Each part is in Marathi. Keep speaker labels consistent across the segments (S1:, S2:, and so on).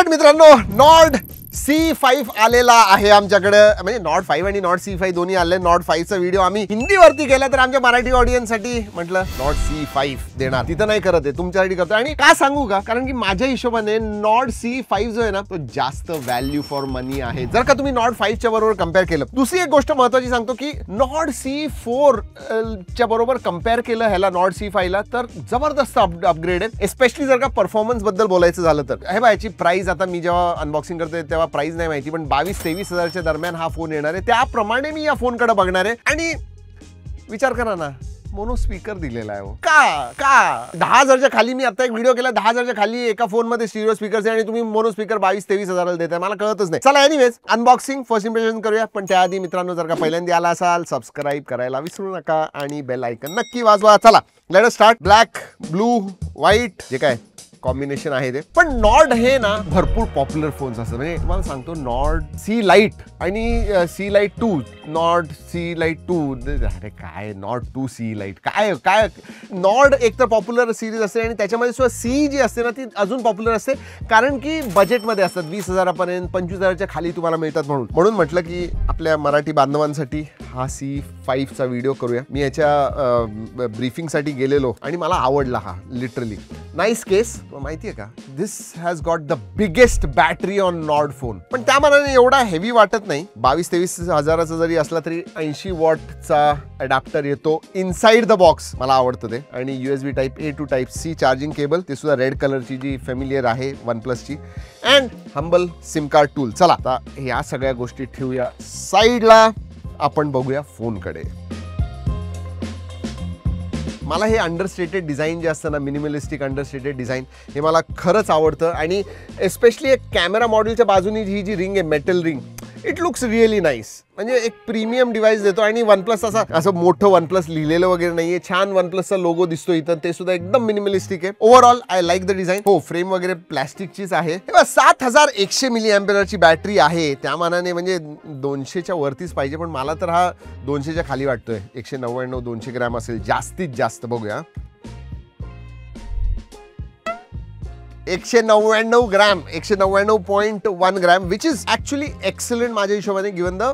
S1: राईट मित्रांनो, नॉर्ड C5 आलेला आहे आमच्याकडे. म्हणजे नॉर्ड 5 आणि नॉर्ड C5 दोन्ही आले. नॉर्ड 5 चा व्हिडिओ आम्ही हिंदीवरती केला, तर आमच्या मराठी ऑडियन्स साठी म्हटलं नॉर्ड C5 देणार. तिथं नाही करत आहे, तुमच्यासाठी करतो. आणि का सांगू का, कारण की माझ्या हिशोबाने नॉर्ड C5 जो आहे ना, तो जास्त व्हॅल्यू फॉर मनी आहे जर का तुम्ही नॉर्ड 5 च्या बरोबर कम्पेअर केलं. दुसरी एक गोष्ट महत्त्वाची सांगतो की नॉर्ड C4 च्या बरोबर कम्पेअर केलं ह्याला नॉर्ड C5 ला, तर जबरदस्त अपग्रेड आहे. एस्पेशली जर का परफॉर्मन्स बद्दल बोलायचं झालं तर हे बघा, याची प्राइस आता मी जेव्हा अनबॉक्सिंग करतोय तेव्हा प्राइस नाही माहिती, पण 22-23 हजारच्या दरम्यान हा फोन येणार आहे. त्याप्रमाणे मी या फोनकडे बघणार आहे. आणि विचार करा ना, मोनो स्पीकर दिलेला आहे. का 10,000च्या खाली मी आता एक व्हिडिओ केला, 10,000च्या खाली एका फोन मध्ये स्टिरिओ स्पीकर आहे आणि तुम्ही मोनो स्पीकर 22-23 हजाराला देताय, मला कळतच नाही. चला एनिवेज अनबॉक्सिंग फर्स्ट इम्प्रेशन करूया. पण त्याआधी मित्रांनो, जर का पहिल्यांदा आला असाल, सबस्क्राईब करायला विसरू नका आणि बेल आयकन नक्की वाजवा. चला let us start. Black, blue, white जे काय कॉम्बिनेशन आहे ते. पण नॉर्ड हे ना भरपूर पॉप्युलर फोन्स असतात. म्हणजे तुम्हाला सांगतो, नॉर्ड C Lite आणि C Lite 2, Nord C Lite 2, अरे काय नॉर्ड 2 C Lite, काय नॉर्ड एक तर पॉप्युलर सिरीज असते आणि त्याच्यामध्ये सुद्धा C जी असते ना, ती अजून पॉप्युलर असते, कारण की बजेटमध्ये असतात. 20,000 पर्यंत 25,000च्या खाली तुम्हाला मिळतात. म्हणून म्हटलं की आपल्या मराठी बांधवांसाठी हा C5 चा व्हिडिओ करूया. मी याच्या ब्रीफिंगसाठी गेलेलो आणि मला आवडला हा. Literally nice case. माहितीये का, this has got the biggest battery on Nord phone. पण त्या मनाने एवढा हेवी वाटत नाही. 22-23 हजाराचा जरी असला तरी 80 वॉटचा अडॅप्टर येतो इनसाइड द बॉक्स. मला आवडतं ते. आणि USB type A to type C charging cable, ते सुद्धा रेड कलरची जी फेमिलियर आहे OnePlus ची. And humble SIM card tool. चला आता ह्या सगळ्या गोष्टी ठेवूया साईडला, आपण बघूया फोनकडे. मला हे अंडरस्टेटेड डिझाईन जे असतं ना, मिनिमलिस्टिक अंडरस्टेटेड डिझाईन, हे मला खरंच आवडतं. आणि एस्पेशली एक कॅमेरा मॉड्यूलच्या बाजूनी ही जी रिंग आहे, metal ring, it looks really nice. म्हणजे एक प्रीमियम डिव्हाइस देतो. आणि OnePlus असं मोठं OnePlus लिहिलेलं वगैरे नाहीये. छान OnePlusचा लोगो दिसतो इथं, ते सुद्धा एकदम मिनिमलिस्टिक आहे. Overall I like the design. हो, फ्रेम वगैरे प्लॅस्टिकचीच आहे. 7100 mAhची बॅटरी आहे. त्या मानाने म्हणजे 200च्या वरतीच पाहिजे, पण मला तर हा 200च्या खाली वाटतोय. 199-200 ग्रॅम असेल जास्तीत जास्त. बघूया, 199 gram, 199.1 gram, which is actually excellent माझ्या हिशोबाने, गिवन द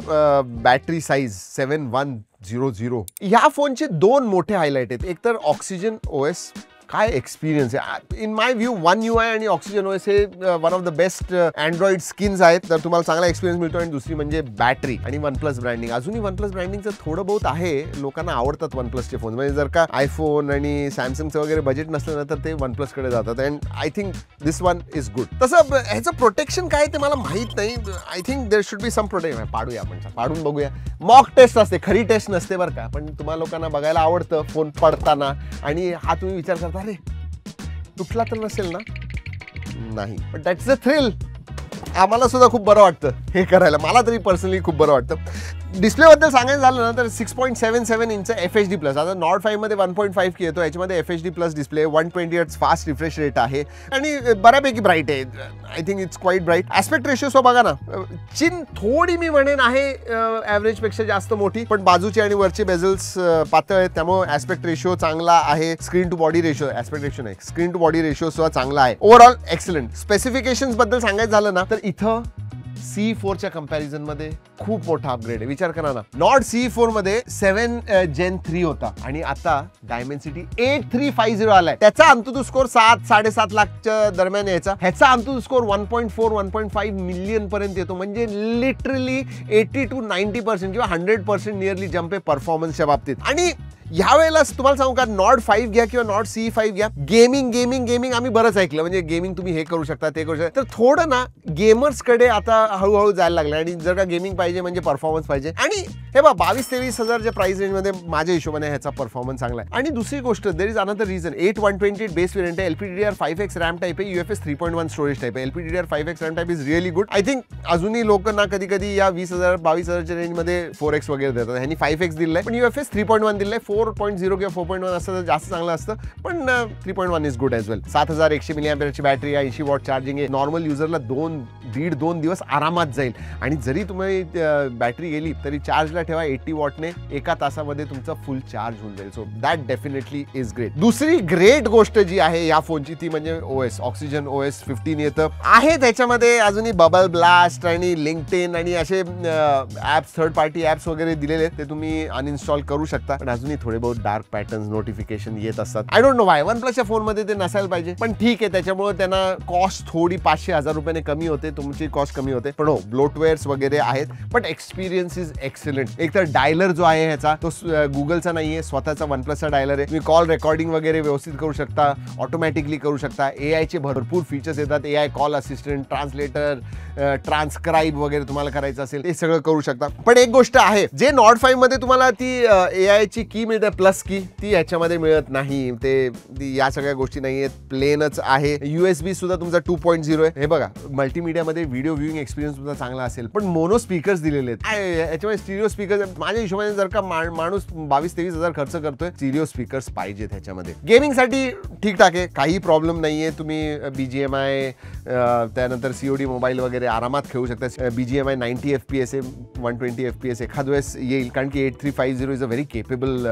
S1: बॅटरी साईज 7100. ह्या फोनचे दोन मोठे हायलाइट आहेत. एक तर ऑक्सिजन OS, काय एक्सपिरियन्स आहे. In my view One UI आणि ऑक्सिजन OS हे one of the best Android skins आहेत, तर तुम्हाला चांगला एक्सपिरियन्स मिळतो. आणि दुसरी म्हणजे बॅटरी आणि OnePlus ब्रँडिंग. अजूनही OnePlus ब्रँडिंगचं थोडं बहुत आहे. लोकांना आवडतात OnePlusचे फोन. म्हणजे जर का आयफोन आणि सॅमसंगचं वगैरे बजेट नसलं ना, तर ते OnePlusकडे जातात. And I think this one is good. तसं ह्याचं प्रोटेक्शन काय ते मला माहीत नाही. I think there should be some protection. पाडूया आपण, पाडून बघूया. मॉक टेस्ट असते, खरी टेस्ट नसते बरं का, पण तुम्हाला लोकांना बघायला आवडतं फोन पडताना. आणि हा तुम्ही विचार करता, अरे तुटला तर नसेल ना. नाही, पण दॅट्स द थ्रिल. आम्हाला सुद्धा खूप बरं वाटतं हे करायला. मला तरी पर्सनली खूप बरं वाटतं. डिस्प्लेबद्दल सांगायचं झालं ना, तर 6.77 इंच FHD प्लस. आता नॉर्ड 5 मध्ये 1.5K येतो, याच्यामध्ये FHD plus display, 120 hertz fast refresh rate आहे आणि बऱ्यापैकी ब्राईट आहे. I think it's quite bright. Aspect ratio so बघा ना, चिन थोडी मी म्हणेन आहे ॲव्हरेज पेक्षा जास्त मोठी, पण बाजूचे आणि वरचे बेझल्स पातळ आहेत, त्यामुळे ऍस्पेक्ट रेशिओ चांगला आहे. Screen to body ratio, aspect ratio नाही, स्क्रीन टू बॉडी रेशिओ सुद्धा चांगला आहे. Overall excellent. स्पेसिफिकेशन्स बद्दल सांगायचं झालं ना, तर इथं C4च्या कंपॅरिझन मध्ये खूप मोठा अपग्रेड आहे. विचार करा ना, नॉर्ड C4 मध्ये 7 Gen 3 होता आणि आता डायमेन्सिटी 8350 आलाय. त्याचा अंतुतू स्कोर 7-7.5 लाखच्या दरम्यान यायचा. ह्याचा अंतुतू स्कोर 1.4-1.5 मिलियन पर्यंत येतो. म्हणजे लिटरली 80 to 90% किंवा 100% नियरली जम्प आहे परफॉर्मन्सच्या बाबतीत. आणि यावेळेला तुम्हाला सांगू का, नॉर्ड 5 घ्या किंवा नॉर्ड C5 घ्या, गेमिंग आम्ही बरंच ऐकलं. म्हणजे गेमिंग तुम्ही हे करू शकता, ते करू शकता. तर थोडं ना गेमर्सकडे आता हळूहळू जायला लागलं. आणि जर का गेमिंग पाहिजे म्हणजे परफॉर्मन्स पाहिजे. आणि हे बघा, 22-23 हजारच्या प्राइस रेंजमध्ये माझ्या हिशोबाने ह्याचा परफॉर्मन्स चांगला आहे. आणि दुसरी गोष्ट, there is another reason. 8128 base variant आहे, LPDDR5X रॅम टाईप आहे, UFS 3.1 स्टोरेज टाईप आहे. LPDDR5X RAM type is really good. I think अजूनही लोक ना कधी कधी या 20,000-22,000च्या रेंजमध्ये 4X वगैरे देतात. ह्यांनी 5X दिलंय, पण UFS 3.1 दिलंय. 4.0 किंवा 4.1 असतं तर जास्त चांगलं असतं, पण 3.1 इज गुड एज वेल. 7100 mAhची बॅटरी, 80 वॉट चार्जिंग आहे. नॉर्मल युजरला 2.5-2 दिवस आरामात जाईल. आणि जरी तुम्ही बॅटरी गेली तरी चार्जला ठेवा 80 वॉटने, एका तासामध्ये तुमचा फुल चार्ज होऊन जाईल. So that definitely is great. दुसरी ग्रेट गोष्ट जी आहे या फोनची ती म्हणजे OS. ऑक्सिजन OS 15 येतं आहे. त्याच्यामध्ये अजूनही बबल ब्लास्ट आणि लिंक्डइन आणि असे ऍप्स, थर्ड पार्टी ऍप्स वगैरे दिलेले ते तुम्ही अनइन्स्टॉल करू शकता. पण अजूनही थोडे बहुत डार्क पॅटर्न्स नोटिफिकेशन येत असतात. I don't know why. OnePlusच्या फोनमध्ये ते नसायला पाहिजे, पण ठीक आहे. त्याच्यामुळे त्यांना कॉस्ट थोडी 500-1000 रुपयाने कमी होते, तुमची कॉस्ट कमी होते. पण हो, ब्लोटवेअर्स वगैरे आहेत, बट एक्सपिरियन्स इज एक्सलंट. एक तर डायलर जो आहे ह्याचा तो गुगलचा नाहीये, स्वतःचा OnePlusचा डायलर आहे. तुम्ही कॉल रेकॉर्डिंग वगैरे व्यवस्थित करू शकता, ऑटोमॅटिकली करू शकता. AI चे भरपूर फीचर्स येतात. AI call assistant, translator, transcribe वगैरे तुम्हाला करायचं असेल ते सगळं करू शकता. पण एक गोष्ट आहे, जे नॉट 5 मध्ये तुम्हाला ती AI ची की मिळते, प्लस की, ती ह्याच्यामध्ये मिळत नाही. ते या सगळ्या गोष्टी नाही आहेत, प्लेनच आहे. USB सुद्धा तुमचा 2.0 आहे. हे बघा, मल्टीमीडियामध्ये व्हिडिओ व्ह्यूइंग एक्सपिरियन्स सुद्धा चांगला असेल, पण मोनो स्पीकर्स दिलेले आहेत. याच्यामध्ये स्टिरिओ स्पीकर्स, माझ्या हिशोबाने जर का माणूस 22-23 हजार खर्च करतोय, स्टिरिओ स्पीकर्स पाहिजे त्याच्यामध्ये. गेमिंगसाठी ठीकठाक आहे, काही प्रॉब्लेम नाहीये. तुम्ही BGMI त्यानंतर COD मोबाईल वगैरे आरामात खेळू शकता. BGMI 90 FPS आहे, 120 FPS एखाद वेळेस येईल, कारण की 8350 is a very capable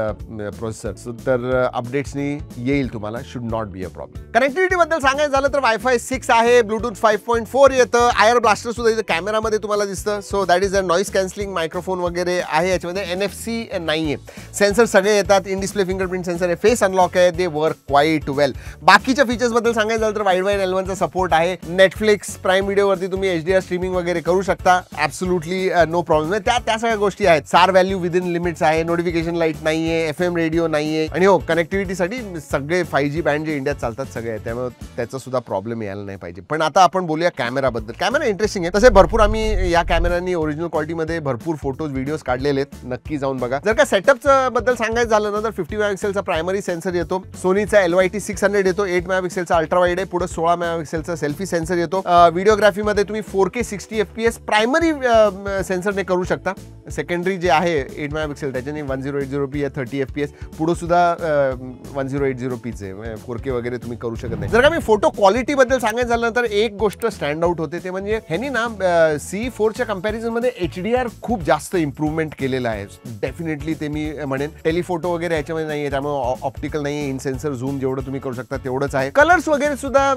S1: processor. तर अपडेट्सनी येईल तुम्हाला, should not be a problem. Connectivity बद्दल सांगायचं झालं तर Wi-Fi 6 आहे, ब्लूटूथ 5.4 येतं, आयर ब्लास्टर सुद्धा इथं कॅमेरामध्ये तुम्हाला दिसतं. So that is a noise cancelling microphone वगैरे आहे. याच्यामध्ये NFC नाहीये. सेन्सर सगळे येतात, इन डिस्प्ले फिंगरप्रिंट सेन्सर आहे, फेस अनलॉक आहे, दे वर्क क्वाईट वेल. बाकीच्या फीचर्स बद्दल सांगायचं झालं तर वाईड L1चा सपोर्ट आहे. नेटफ्लिक्स, प्राईम व्हिडिओवरती तुम्ही HDR स्ट्रीमिंग वगैरे करू शकता, ॲब्सोल्युटली नो प्रॉब्लेम. त्या सगळ्या गोष्टी आहेत. सार व्हॅल्यू विदिन लिमिट्स आहे, नोटिफिकेशन लाईट नाहीये, FM रेडिओ नाहीये. आणि हो, कनेक्टिव्हिटीसाठी सगळे 5G बँड जे इंडियात चालतात सगळे आहे, त्यामुळे त्याचा सुद्धा प्रॉब्लेम यायला नाही पाहिजे. पण आता आपण बोलूया कॅमेराबद्दल. कॅमेरा इंटरेस्टिंग आहे. तसे भरपूर आम्ही या कॅमेरानी ओरिजिनल क्वालिटीमध्ये भरपूर फोटोज व्हिडिओज काढलेले आहेत, नक्की जाऊन बघा. जर का सेटअपचं बद्दल सांगायचं झालं ना तर 50 मेगापिक्सेलचा प्रायमरी सेन्सर येतो, सोनीचा LYT 600 येतो, 8 मेगापिक्सेलचा अल्ट्रा वाईड आहे, पुढे 16 मेगापिक्सेलचा सेल्फी सेन्सर येतो. व्हिडिओग्राफीमध्ये तुम्ही 4K 60 FPS प्रायमरी सेन्सरने करू शकता. सेकंडरी जे आहे 8 मेगापिक्सेल त्याच्याने 1080p या 30 FPS, पुढे सुद्धा 1080p आहे, 4K वगैरे तुम्ही करू शकत नाही. जर का मी फोटो क्वालिटी बद्दल सांगायचं झालं तर एक गोष्ट स्टँड आउट होते, ते म्हणजे ह्यांनी ना C4च्या कंपॅरिझनमध्ये HDR खूप जास्त इम्प्रूव्हमेंट केलेलं आहे. डेफिनेटली ते मी म्हणेन. टेलिफोटो वगैरे याच्यामध्ये नाही आहे, त्यामुळे ऑप्टिकल नाही आहे. इन सेन्सर झूम जेवढं तुम्ही करू शकता तेवढंच आहे. कलर्स वगैरे सुद्धा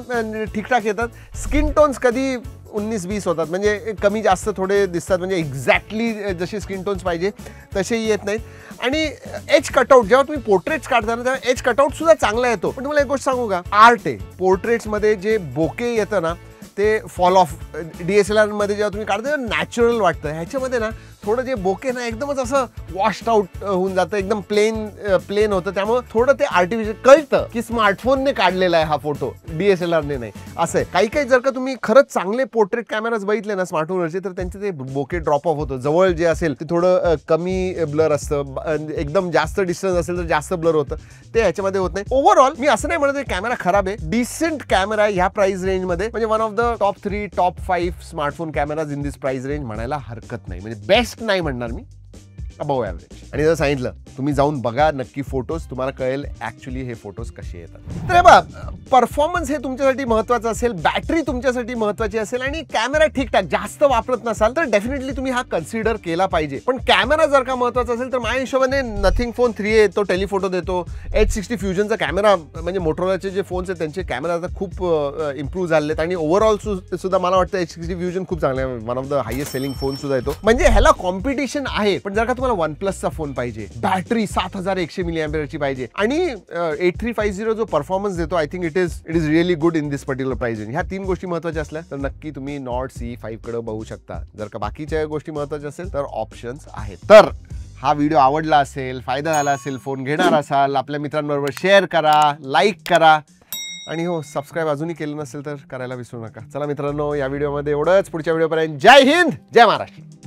S1: ठीकठाक येतात. स्किन टोन्स कधी 19-20 होतात, म्हणजे कमी जास्त थोडे दिसतात, म्हणजे एक्झॅक्टली जसे स्किन टोन्स पाहिजे तसेही येत नाहीत. आणि एज कटआउट जेव्हा तुम्ही पोर्ट्रेट्स काढता ना तेव्हा एज कटआउट सुद्धा चांगला येतो. पण तुम्हाला एक गोष्ट सांगू का, आर्ट आहे. पोर्ट्रेट्समध्ये जे बोके येतं ना ते फॉल ऑफ, DSLR मध्ये जेव्हा तुम्ही काढता नॅचरल वाटतं. ह्याच्यामध्ये ना थोडं जे बोके ना एकदमच असं वॉश्ड आउट होऊन जातं, एकदम प्लेन होतं. त्यामुळे थोडं ते आर्टिफिशियल कळतं की स्मार्टफोनने काढलेला आहे हा फोटो, DSLRने नाही. असं आहे. काही जर का तुम्ही खरंच चांगले पोर्ट्रेट कॅमेराज बघितले ना स्मार्टफोनवरचे, तर त्यांचे ते बोके ड्रॉप ऑफ होतं. जवळ जे असेल ते थोडं कमी ब्लर असतं, एकदम जास्त डिस्टन्स असेल तर जास्त ब्लर होतं. ते ह्याच्यामध्ये होत नाही. ओव्हरऑल मी असं नाही म्हणत कॅमेरा खराब आहे, डिसेंट कॅमेरा ह्या प्राइस रेंजमध्ये, म्हणजे one of the top 3 top 5 smartphone cameras in this price range म्हणायला हरकत नाही. म्हणजे बेस्ट नाही म्हणणार मी, अबव ॲव्हरेज. आणि जर सांगितलं तुम्ही जाऊन बघा नक्की फोटोज, तुम्हाला कळेल ऍक्च्युली हे फोटोज कसे येतात. तर बघा, परफॉर्मन्स हे तुमच्यासाठी महत्त्वाचं असेल, बॅटरी तुमच्यासाठी महत्त्वाची असेल आणि कॅमेरा ठीकठाक जास्त वापरत नसाल तर डेफिनेटली तुम्ही हा कन्सिडर केला पाहिजे. पण कॅमेरा जर का महत्त्वाचा असेल तर माझ्या हिशोबाने नथिंग फोन 3 येतो, टेलिफोटो देतो. H60 फ्युजनचा कॅमेरा, म्हणजे मोटोरोलाचे जे फोन्स आहेत त्यांचे कॅमेरा आता खूप इम्प्रूव्ह झाले आहेत. आणि ओव्हरऑल सुद्धा मला वाटतं H60 फ्युजन खूप चांगला आहे, one of the highest selling phone सुद्धा येतो. म्हणजे ह्याला कॉम्पिटिशन आहे. पण जर का तुम्हाला OnePlusचा फोन पाहिजे, बॅटरी 7100 mAhची पाहिजे आणि 8350 जो परफॉर्मन्स देतो, I think it is really good in this particular price range. ह्या 3 गोष्टी महत्त्वाच्या असल्या तर नक्की तुम्ही नॉट C5 कडे बघू शकता. जर का बाकीच्या गोष्टी महत्त्वाच्या असेल तर ऑप्शन्स आहेत. तर हा व्हिडिओ आवडला असेल, फायदा झाला असेल, फोन घेणार असाल, आपल्या मित्रांबरोबर शेअर करा, लाईक करा आणि हो, सबस्क्राईब अजूनही केलं नसेल तर करायला विसरू नका. चला मित्रांनो, या व्हिडिओमध्ये एवढंच. पुढच्या व्हिडिओपर्यंत जय हिंद, जय महाराष्ट्र.